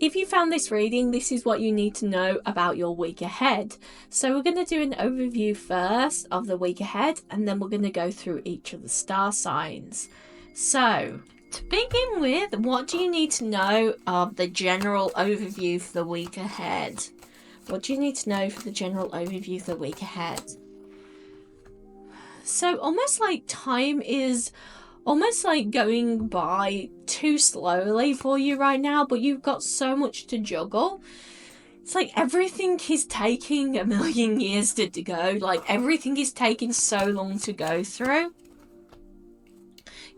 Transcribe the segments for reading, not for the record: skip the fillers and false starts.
If you found this reading, this is what you need to know about your week ahead. So we're going to do an overview first of the week ahead, and then we're going to go through each of the star signs. So to begin with, what do you need to know of the general overview for the week ahead? What do you need to know for the general overview for the week ahead? So almost like time is almost like going by too slowly for you right now, but you've got so much to juggle. It's like everything is taking a million years to go. Like everything is taking so long to go through.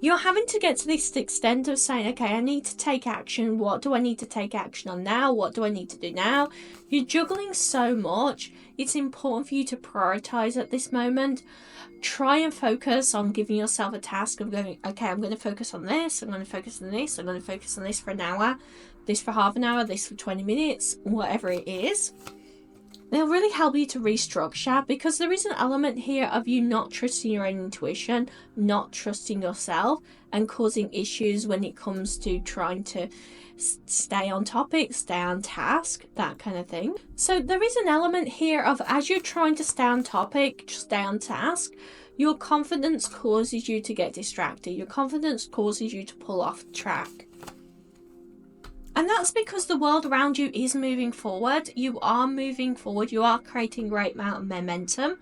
You're having to get to this extent of saying, okay, I need to take action. What do I need to take action on now? What do I need to do now? You're juggling so much. It's important for you to prioritize at this moment. Try and focus on giving yourself a task of going, okay, I'm going to focus on this. I'm going to focus on this. I'm going to focus on this for an hour, this for half an hour, this for 20 minutes, whatever it is. They'll really help you to restructure, because there is an element here of you not trusting your own intuition, not trusting yourself, and causing issues when it comes to trying to stay on topic, stay on task, that kind of thing. So there is an element here of, as you're trying to stay on topic, stay on task, your confidence causes you to get distracted. Your confidence causes you to pull off track. And that's because the world around you is moving forward. You are moving forward. You are creating a great amount of momentum.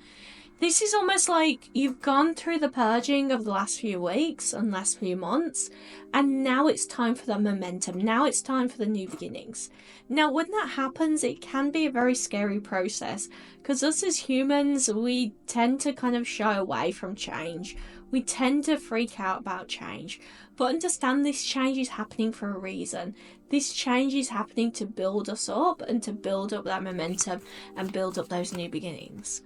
This is almost like you've gone through the purging of the last few weeks and last few months, and now it's time for the momentum. Now it's time for the new beginnings. Now, when that happens, it can be a very scary process, because us as humans, we tend to kind of shy away from change. We tend to freak out about change. But understand this change is happening for a reason. This change is happening to build us up and to build up that momentum and build up those new beginnings.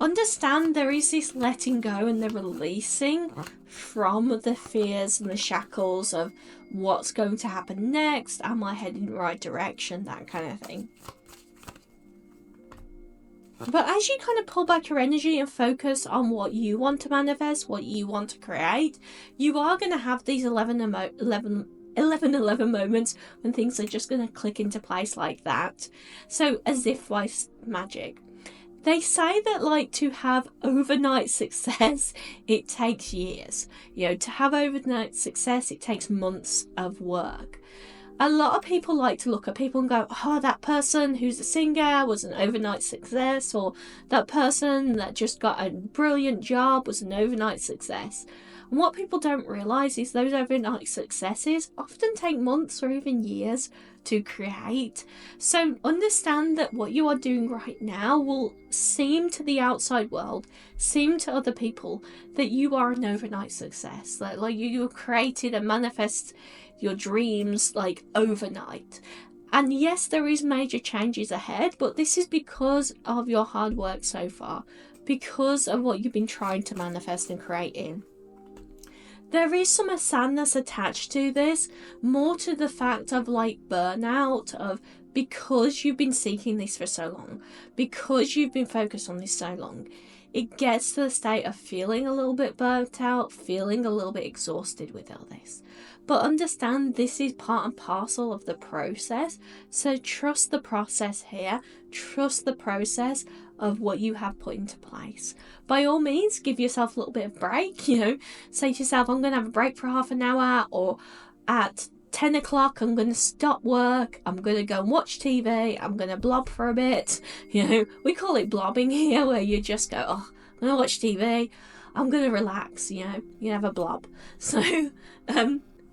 Understand there is this letting go and the releasing from the fears and the shackles of what's going to happen next. Am I heading in the right direction? That kind of thing. But as you kind of pull back your energy and focus on what you want to manifest, what you want to create, you are going to have these 11 moments when things are just going to click into place like that. So as if by magic. They say that, like, to have overnight success, it takes years. You know, to have overnight success, it takes months of work. A lot of people like to look at people and go, oh, that person who's a singer was an overnight success, or that person that just got a brilliant job was an overnight success. And what people don't realise is those overnight successes often take months or even years to create. So understand that what you are doing right now will seem to the outside world, seem to other people, that you are an overnight success. Like you created and manifest your dreams like overnight. And yes, there is major changes ahead, but this is because of your hard work so far, because of what you've been trying to manifest and create in. There is some sadness attached to this, more to the fact of like burnout, of because you've been seeking this for so long, because you've been focused on this so long, it gets to the state of feeling a little bit burnt out, feeling a little bit exhausted with all this. But understand this is part and parcel of the process. So trust the process here. Trust the process of what you have put into place. By all means, give yourself a little bit of break. You know, say to yourself, I'm going to have a break for half an hour, or at 10 o'clock, I'm going to stop work. I'm going to go and watch TV. I'm going to blob for a bit. You know, we call it blobbing here, where you just go, oh, I'm going to watch TV. I'm going to relax, you know, you have a blob. So,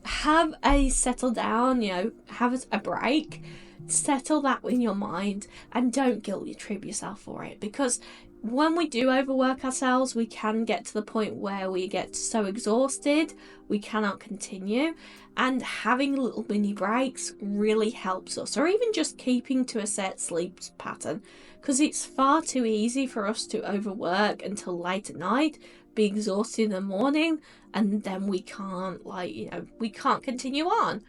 have a settle down, you know, have a break, settle that in your mind, and don't guilt trip yourself for it, because when we do overwork ourselves, we can get to the point where we get so exhausted we cannot continue, and having little mini breaks really helps us, or even just keeping to a set sleep pattern, because it's far too easy for us to overwork until late at night, be exhausted in the morning, and then we can't, like, you know, we can't continue on.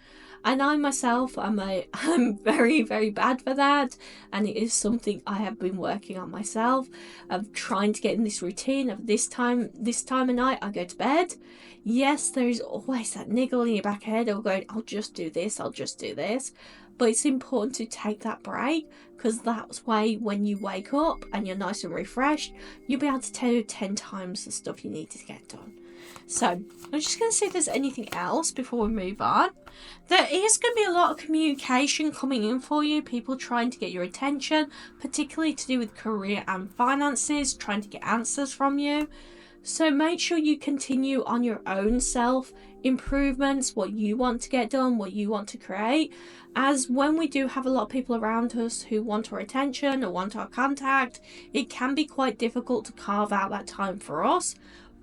And I myself, I'm very, very bad for that, and it is something I have been working on myself, of trying to get in this routine of this time of night I go to bed. Yes, there is always that niggle in your back head of going, I'll just do this, but it's important to take that break, because that's why when you wake up and you're nice and refreshed, you'll be able to do 10 times the stuff you need to get done. So I'm just going to see if there's anything else before we move on. There is going to be a lot of communication coming in for you, people trying to get your attention, particularly to do with career and finances, trying to get answers from you. So make sure you continue on your own self improvements, what you want to get done, what you want to create, as when we do have a lot of people around us who want our attention or want our contact, it can be quite difficult to carve out that time for us,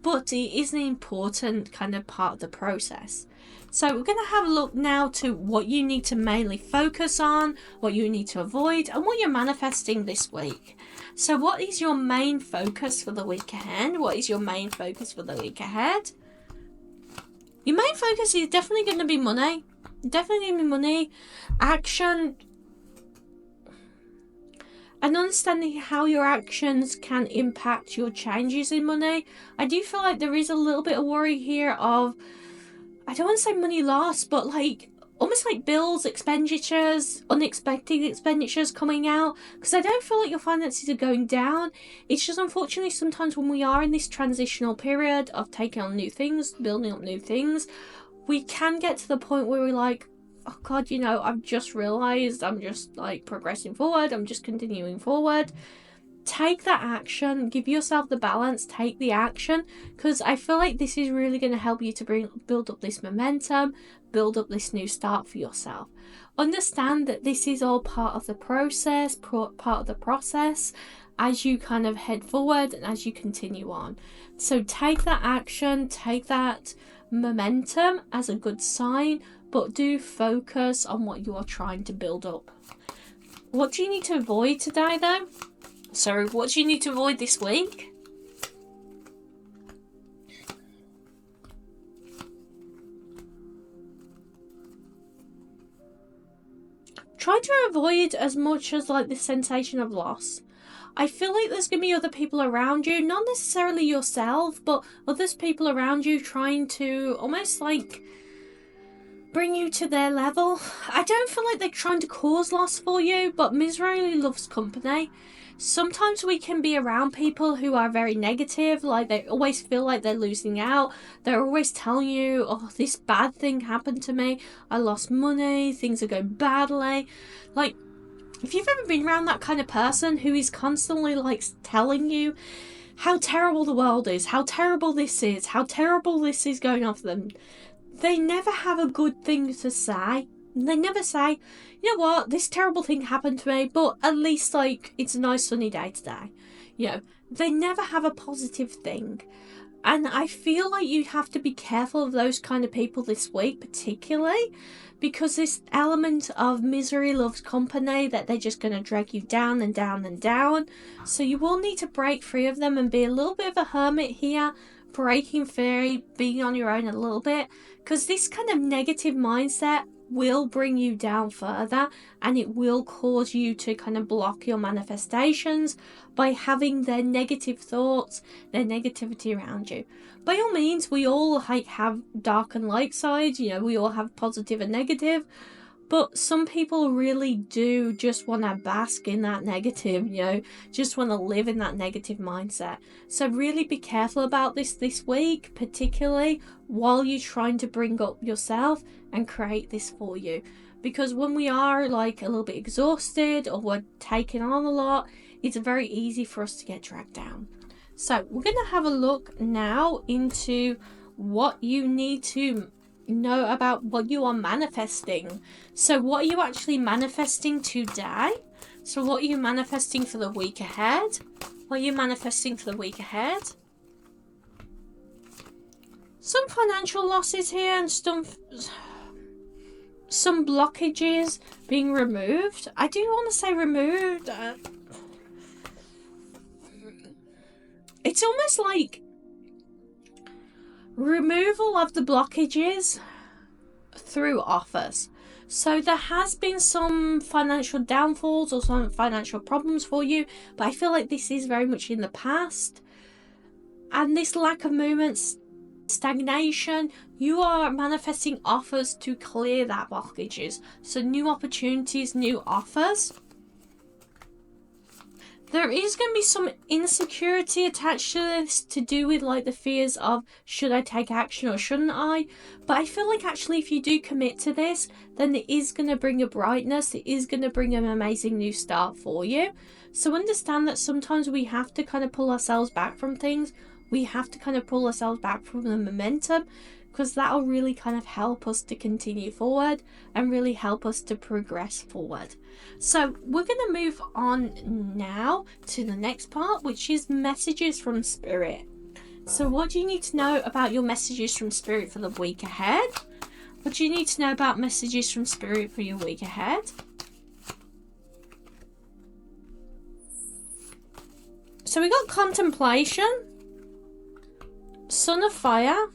but it is an important kind of part of the process. So we're going to have a look now to what you need to mainly focus on, what you need to avoid, and what you're manifesting this week. So what is your main focus for the week ahead? What is your main focus for the week ahead? Your main focus is definitely going to be money. Definitely going to be money, action, and understanding how your actions can impact your changes in money. I do feel like there is a little bit of worry here of, I don't want to say money loss, but like almost like bills, expenditures, unexpected expenditures coming out, because I don't feel like your finances are going down. It's just unfortunately sometimes when we are in this transitional period of taking on new things, building up new things, we can get to the point where we're like, oh God, you know, I've just realised I'm just like progressing forward, I'm just continuing forward. Take that action, give yourself the balance, take the action, because I feel like this is really going to help you to build up this momentum, build up this new start for yourself. Understand that this is all part of the process, as you kind of head forward and as you continue on. So take that action, take that momentum as a good sign, but do focus on what you are trying to build up. What do you need to avoid today though? So what do you need to avoid this week? Try to avoid as much as like the sensation of loss. I feel like there's going to be other people around you, not necessarily yourself, but others people around you trying to almost like bring you to their level. I don't feel like they're trying to cause loss for you, but misery loves company. Sometimes we can be around people who are very negative, like they always feel like they're losing out. They're always telling you, oh, this bad thing happened to me, I lost money, things are going badly. Like, if you've ever been around that kind of person who is constantly like telling you how terrible the world is, how terrible this is, how terrible this is going on for them, they never have a good thing to say. They never say, you know what, this terrible thing happened to me, but at least like it's a nice sunny day today. You know, they never have a positive thing. And I feel like you have to be careful of those kind of people this week, particularly because this element of misery loves company, that they're just going to drag you down and down and down. So you will need to break free of them and be a little bit of a hermit here, breaking free, being on your own a little bit, because this kind of negative mindset will bring you down further, and it will cause you to kind of block your manifestations by having their negative thoughts, their negativity around you. By all means, we all like have dark and light sides, you know, we all have positive and negative, but some people really do just want to bask in that negative, you know, just want to live in that negative mindset. So really be careful about this week, particularly while you're trying to bring up yourself and create this for you. Because when we are like a little bit exhausted or we're taking on a lot, it's very easy for us to get dragged down. So we're going to have a look now into what you need to know about what you are manifesting. So what are you actually manifesting today? So what are you manifesting for the week ahead? What are you manifesting for the week ahead? Some financial losses here and some blockages being removed. I do want to say removed. It's almost like removal of the blockages through offers. So there has been some financial downfalls or some financial problems for you, but I feel like this is very much in the past, and this lack of movements stagnation, you are manifesting offers to clear that blockages. So new opportunities, new offers. There is going to be some insecurity attached to this, to do with like the fears of, should I take action or shouldn't I? But I feel like actually if you do commit to this, then it is going to bring a brightness, it is going to bring an amazing new start for you. So understand that sometimes we have to kind of pull ourselves back from things. We have to kind of pull ourselves back from the momentum, because that'll really kind of help us to continue forward and really help us to progress forward. So we're going to move on now to the next part, which is messages from Spirit. So what do you need to know about your messages from Spirit for the week ahead? What do you need to know about messages from Spirit for your week ahead? So we got contemplation, Son of Fire,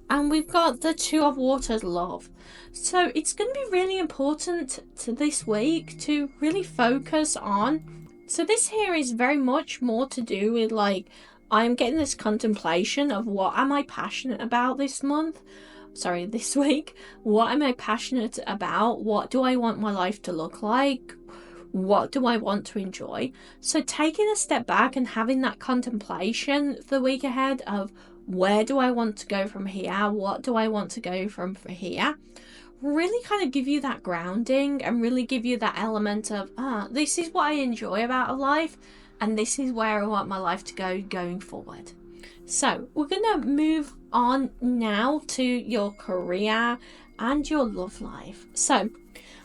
and we've got the Two of Waters, love. So it's going to be really important to this week to really focus on. So this here is very much more to do with like, I'm getting this contemplation of what am I passionate about this month? Sorry, this week. What am I passionate about? What do I want my life to look like? What do I want to enjoy? So taking a step back and having that contemplation for the week ahead of, where do I want to go from here? What do I want to go from here? Really kind of give you that grounding and really give you that element of, this is what I enjoy about life, and this is where I want my life to go going forward. So we're going to move on now to your career and your love life. So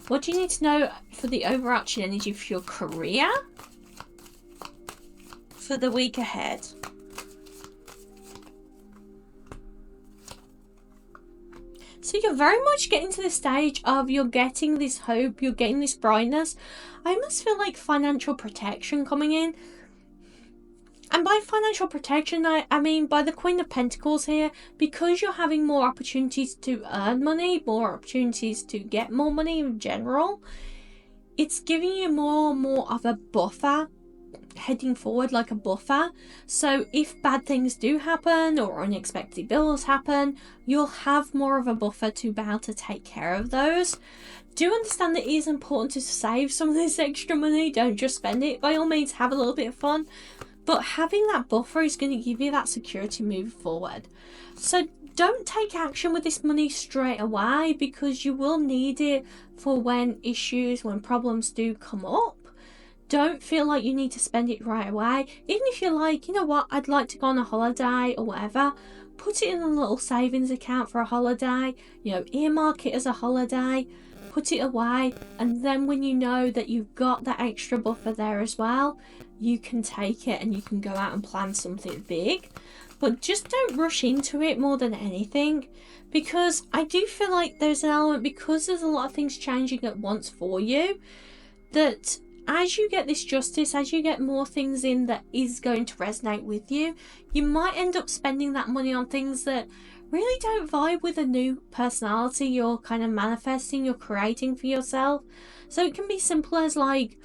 what do you need to know for the overarching energy for your career for the week ahead? So you're very much getting to the stage of, you're getting this hope, you're getting this brightness. I almost feel like financial protection coming in. And by financial protection, I mean by the Queen of Pentacles here, because you're having more opportunities to earn money, more opportunities to get more money in general. It's giving you more and more of a buffer heading forward, like a buffer. So if bad things do happen or unexpected bills happen, you'll have more of a buffer to be able to take care of those. Do understand that it is important to save some of this extra money. Don't just spend it. By all means, have a little bit of fun. But having that buffer is going to give you that security moving forward. So don't take action with this money straight away, because you will need it for when problems do come up. Don't feel like you need to spend it right away. Even if you're like, you know what, I'd like to go on a holiday or whatever, put it in a little savings account for a holiday. You know, earmark it as a holiday, put it away, and then when you know that you've got that extra buffer there as well, you can take it and you can go out and plan something big. But just don't rush into it more than anything, because I do feel like there's an element, because there's a lot of things changing at once for you, that as you get this justice, as you get more things in that is going to resonate with you, you might end up spending that money on things that really don't vibe with a new personality you're kind of manifesting, you're creating for yourself. So it can be simple as like,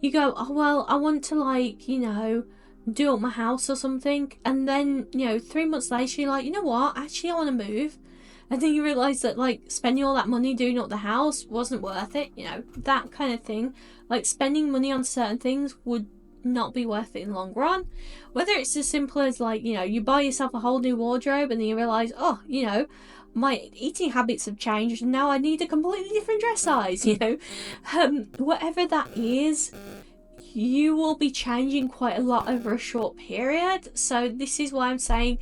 you go, oh well, I want to like, you know, do up my house or something, and then, you know, 3 months later you're like, you know what, actually I want to move. And then you realise that like spending all that money doing up the house wasn't worth it, you know, that kind of thing. Like spending money on certain things would not be worth it in the long run. Whether it's as simple as like, you know, you buy yourself a whole new wardrobe and then you realise, oh, you know, my eating habits have changed and now I need a completely different dress size, you know. Whatever that is, you will be changing quite a lot over a short period. So this is why I'm saying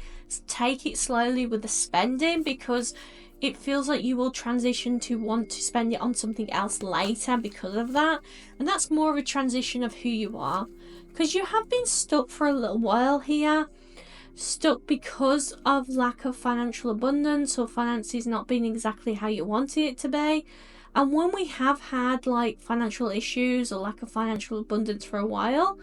take it slowly with the spending, because it feels like you will transition to want to spend it on something else later because of that. And that's more of a transition of who you are, because you have been stuck for a little while here, stuck because of lack of financial abundance, or finances not being exactly how you wanted it to be. And when we have had like financial issues or lack of financial abundance for a while,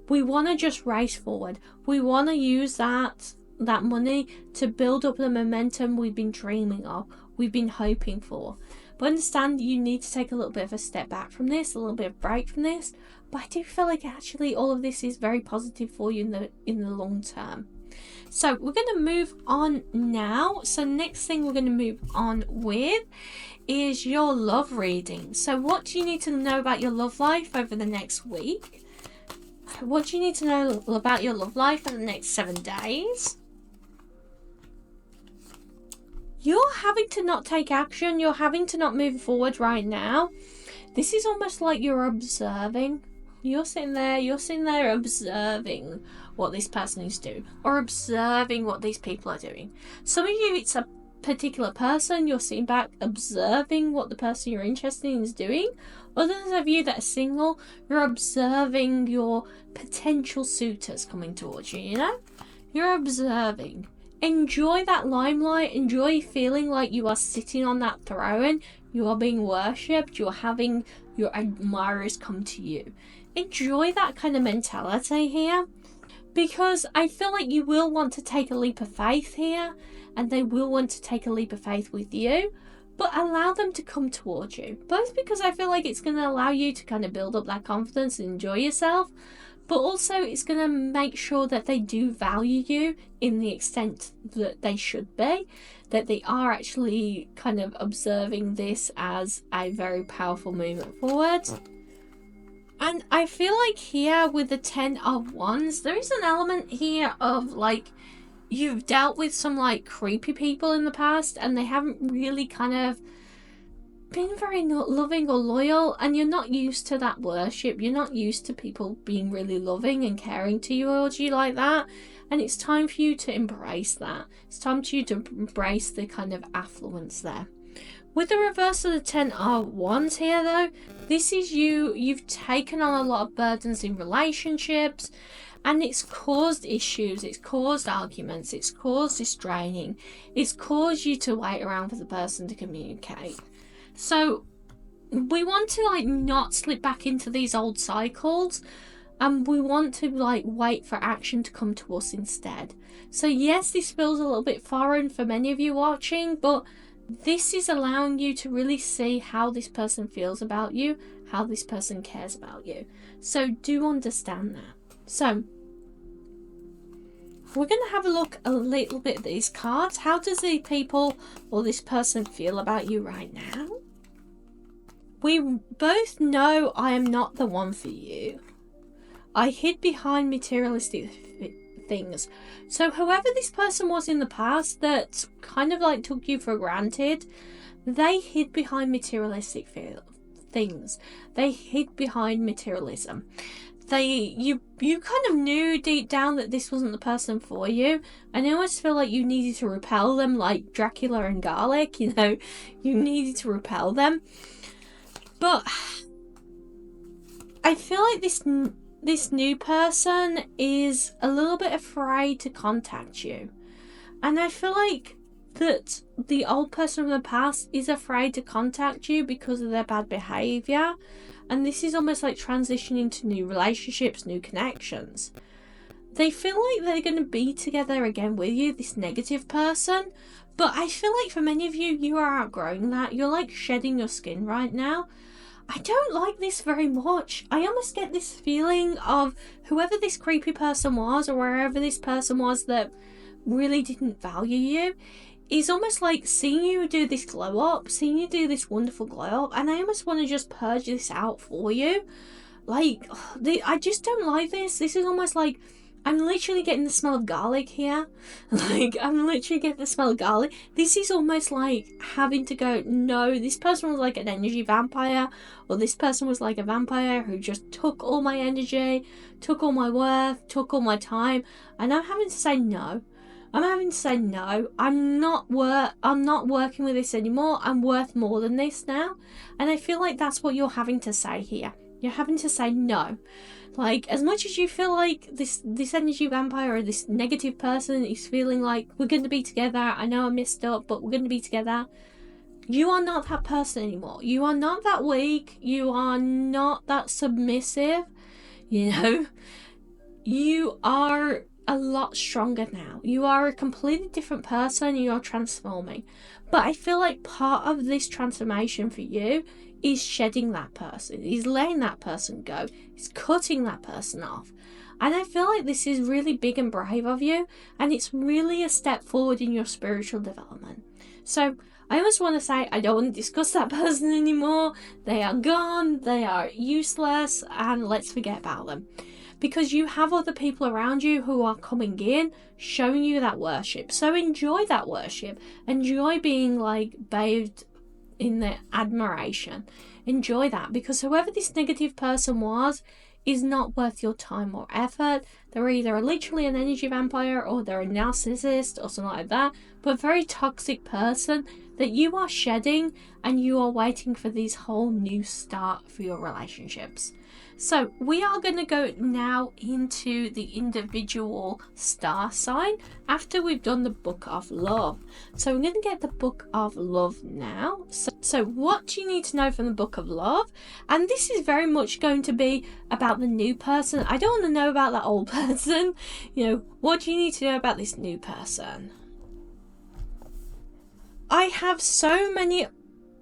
we want to just race forward. We want to use that money to build up the momentum we've been dreaming of, we've been hoping for. But understand you need to take a little bit of a step back from this, a little bit of break from this. But I do feel like actually all of this is very positive for you in the long term. So we're going to move on now. So next thing we're going to move on with is your love reading. So what do you need to know about your love life over the next week? What do you need to know about your love life for the next 7 days? You're having to not take action. You're having to not move forward right now. This is almost like you're observing. You're sitting there observing what this person is doing, or observing what these people are doing. Some of you, it's a particular person, you're sitting back observing what the person you're interested in is doing. Others of you that are single, you're observing your potential suitors coming towards you, you know? You're observing. Enjoy that limelight. Enjoy feeling like you are sitting on that throne. You are being worshipped. You're having your admirers come to you. Enjoy that kind of mentality here, because I feel like you will want to take a leap of faith here, and they will want to take a leap of faith with you, but allow them to come towards you. Both because I feel like it's going to allow you to kind of build up that confidence and enjoy yourself, but also it's going to make sure that they do value you in the extent that they should be, that they are actually kind of observing this as a very powerful movement forward. And I feel like here with the 10 of Wands, there is an element here of like, you've dealt with some like creepy people in the past and they haven't really kind of been very not loving or loyal, and you're not used to that worship. You're not used to people being really loving and caring to you or you like that. And it's time for you to embrace that. It's time for you to embrace the kind of affluence there. With the reverse of the 10 of Wands here though, this is you've taken on a lot of burdens in relationships, and it's caused issues, it's caused arguments, it's caused distraining, it's caused you to wait around for the person to communicate. So we want to like not slip back into these old cycles, and we want to like wait for action to come to us instead. So yes, this feels a little bit foreign for many of you watching, but this is allowing you to really see how this person feels about you, how this person cares about you. So do understand that. So we're going to have a look a little bit at these cards. How does the people or this person feel about you right now? We both know I am not the one for you. I hid behind materialistic things. So whoever this person was in the past that kind of like took you for granted, they hid behind materialistic things. They hid behind materialism. You kind of knew deep down that this wasn't the person for you, and I almost feel like you needed to repel them like Dracula and garlic, you know, you needed to repel them. But I feel like this new person is a little bit afraid to contact you. And I feel like that the old person from the past is afraid to contact you because of their bad behaviour. And this is almost like transitioning to new relationships, new connections. They feel like they're going to be together again with you, this negative person. But I feel like for many of you, you are outgrowing that. You're like shedding your skin right now. I don't like this very much. I almost get this feeling of whoever this creepy person was, or wherever this person was that really didn't value you, is almost like seeing you do this glow up, seeing you do this wonderful glow up, and I almost want to just purge this out for you. Like, I just don't like this. This is almost like I'm literally getting the smell of garlic here. Like, I'm literally getting the smell of garlic. This is almost like having to go, no, this person was like an energy vampire, or this person was like a vampire who just took all my energy, took all my worth, took all my time, and I'm having to say no. I'm having to say no. I'm not working with this anymore. I'm worth more than this now. And I feel like that's what you're having to say here. You're having to say no. Like, as much as you feel like this energy vampire or this negative person is feeling like, we're going to be together, I know I messed up, but we're going to be together, you are not that person anymore. You are not that weak. You are not that submissive. You know, you are a lot stronger now. You are a completely different person. You are transforming. But I feel like part of this transformation for you is shedding that person, is letting that person go, is cutting that person off. And I feel like this is really big and brave of you, and it's really a step forward in your spiritual development. So I almost want to say, I don't want to discuss that person anymore. They are gone, they are useless, and let's forget about them. Because you have other people around you who are coming in, showing you that worship. So enjoy that worship. Enjoy being like bathed in their admiration. Enjoy that, because whoever this negative person was is not worth your time or effort. They're either literally an energy vampire, or they're a narcissist or something like that, but a very toxic person that you are shedding, and you are waiting for this whole new start for your relationships. So we are going to go now into the individual star sign after we've done the Book of Love. So we're going to get the Book of Love now. So what do you need to know from the Book of Love? And this is very much going to be about the new person. I don't want to know about that old person. What do you need to know about this new person? I have so many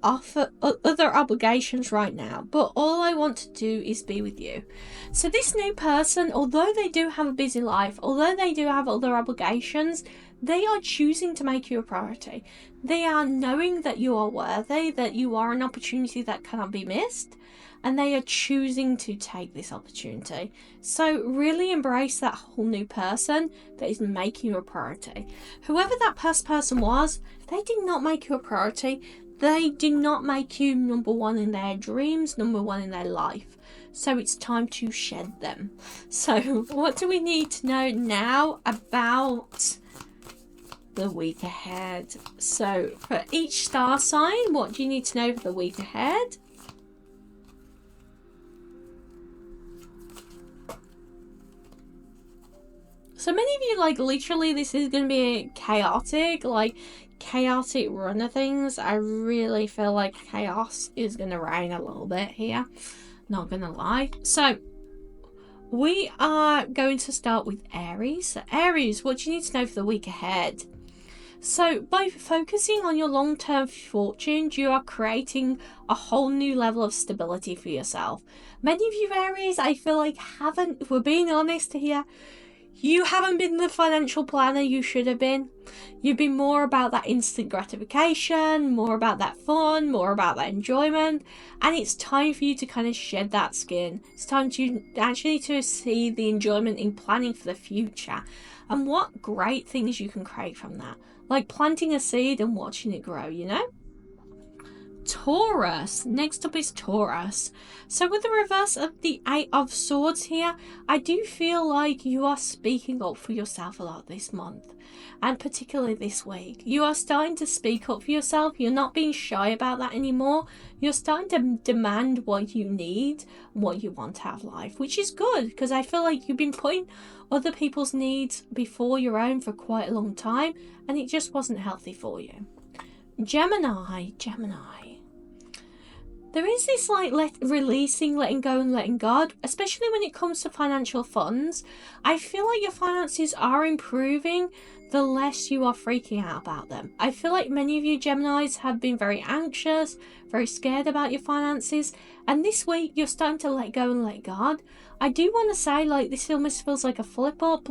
other obligations right now, but all I want to do is be with you. So this new person, although they do have a busy life, although they do have other obligations, they are choosing to make you a priority. They are knowing that you are worthy, that you are an opportunity that cannot be missed, and they are choosing to take this opportunity. So really embrace that whole new person that is making you a priority. Whoever that past person was, they did not make you a priority. They do not make you number one in their dreams, number one in their life. So it's time to shed them. So what do we need to know now about the week ahead? So for each star sign, what do you need to know for the week ahead? So many of you, literally, this is going to be chaotic run of things. I really feel like chaos is going to reign a little bit here. Not going to lie. So we are going to start with Aries. So Aries, what do you need to know for the week ahead? So by focusing on your long-term fortunes, you are creating a whole new level of stability for yourself. Many of you Aries, I feel like haven't, if we're being honest here, you haven't been the financial planner you should have been. You've been more about that instant gratification, more about that fun, more about that enjoyment. And it's time for you to kind of shed that skin. It's time to actually to see the enjoyment in planning for the future. And what great things you can create from that. Like planting a seed and watching it grow, Taurus. Next up is Taurus. So with the reverse of the 8 of Swords here, I do feel like you are speaking up for yourself a lot this month, and particularly this week. You are starting to speak up for yourself. You're not being shy about that anymore. You're starting to demand what you need, what you want out of life, which is good, because I feel like you've been putting other people's needs before your own for quite a long time, and it just wasn't healthy for you. Gemini. There is this releasing, letting go and letting God, especially when it comes to financial funds. I feel like your finances are improving the less you are freaking out about them. I feel like many of you Geminis have been very anxious, very scared about your finances, and this week you're starting to let go and let God. I do want to say, this almost feels like a flip up,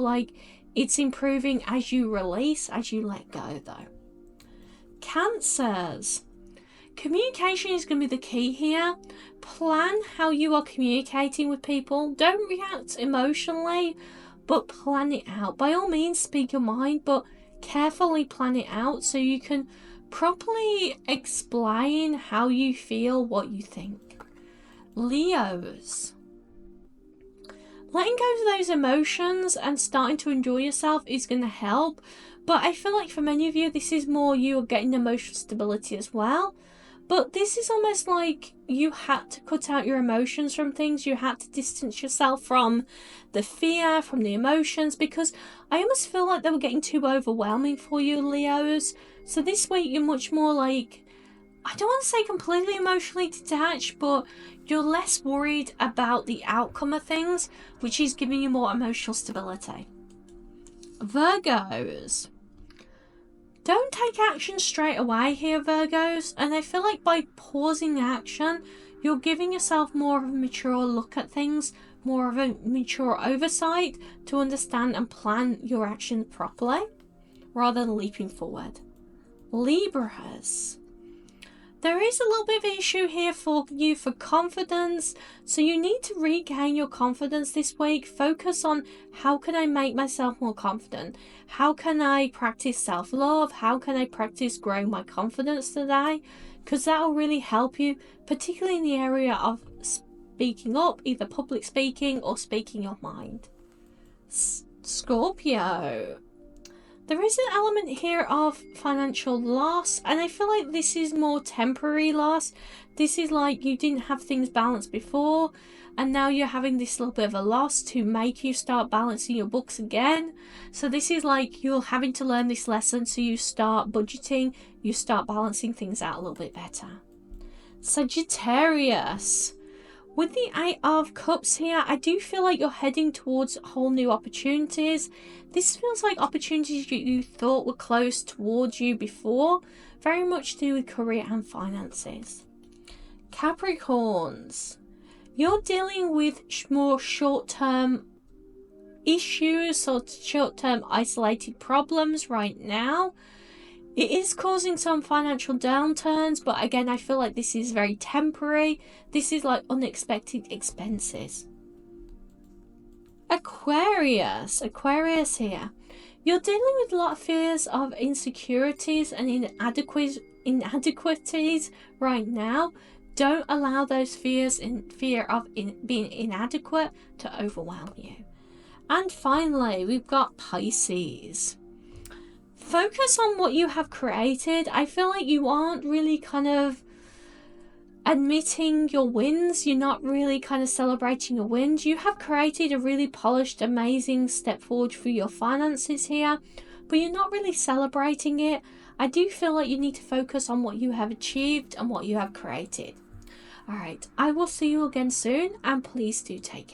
it's improving as you release, as you let go though. Cancers. Communication is going to be the key here. Plan how you are communicating with people. Don't react emotionally, but plan it out. By all means, speak your mind, but carefully plan it out so you can properly explain how you feel, what you think. Leos. Letting go of those emotions and starting to enjoy yourself is going to help, but I feel like for many of you, this is more you are getting emotional stability as well. But this is almost like you had to cut out your emotions from things. You had to distance yourself from the fear, from the emotions, because I almost feel like they were getting too overwhelming for you, Leos. So this week you're much more I don't want to say completely emotionally detached, but you're less worried about the outcome of things, which is giving you more emotional stability. Virgos. Don't take action straight away here, Virgos. And I feel like by pausing action, you're giving yourself more of a mature look at things, more of a mature oversight to understand and plan your actions properly, rather than leaping forward. Libras. There is a little bit of an issue here for you for confidence, so you need to regain your confidence this week. Focus on how can I make myself more confident? How can I practice self-love? How can I practice growing my confidence today? Because that will really help you, particularly in the area of speaking up, either public speaking or speaking your mind. Scorpio. There is an element here of financial loss, and I feel like this is more temporary loss. This is like you didn't have things balanced before, and now you're having this little bit of a loss to make you start balancing your books again. So this is like you're having to learn this lesson, so you start budgeting, you start balancing things out a little bit better. Sagittarius. With the 8 of Cups here, I do feel like you're heading towards whole new opportunities. This feels like opportunities you thought were closed towards you before, very much to do with career and finances. Capricorns. You're dealing with more short-term issues or short-term isolated problems right now. It is causing some financial downturns, but again, I feel like this is very temporary. This is like unexpected expenses. Aquarius here. You're dealing with a lot of fears of insecurities and inadequacies right now. Don't allow those fears and fear of being inadequate to overwhelm you. And finally, we've got Pisces. Focus on what you have created. I feel like you aren't really kind of admitting your wins. You're not really kind of celebrating your wins. You have created a really polished, amazing step forward for your finances here, but you're not really celebrating it. I do feel like you need to focus on what you have achieved and what you have created. Alright, I will see you again soon, and please do take care.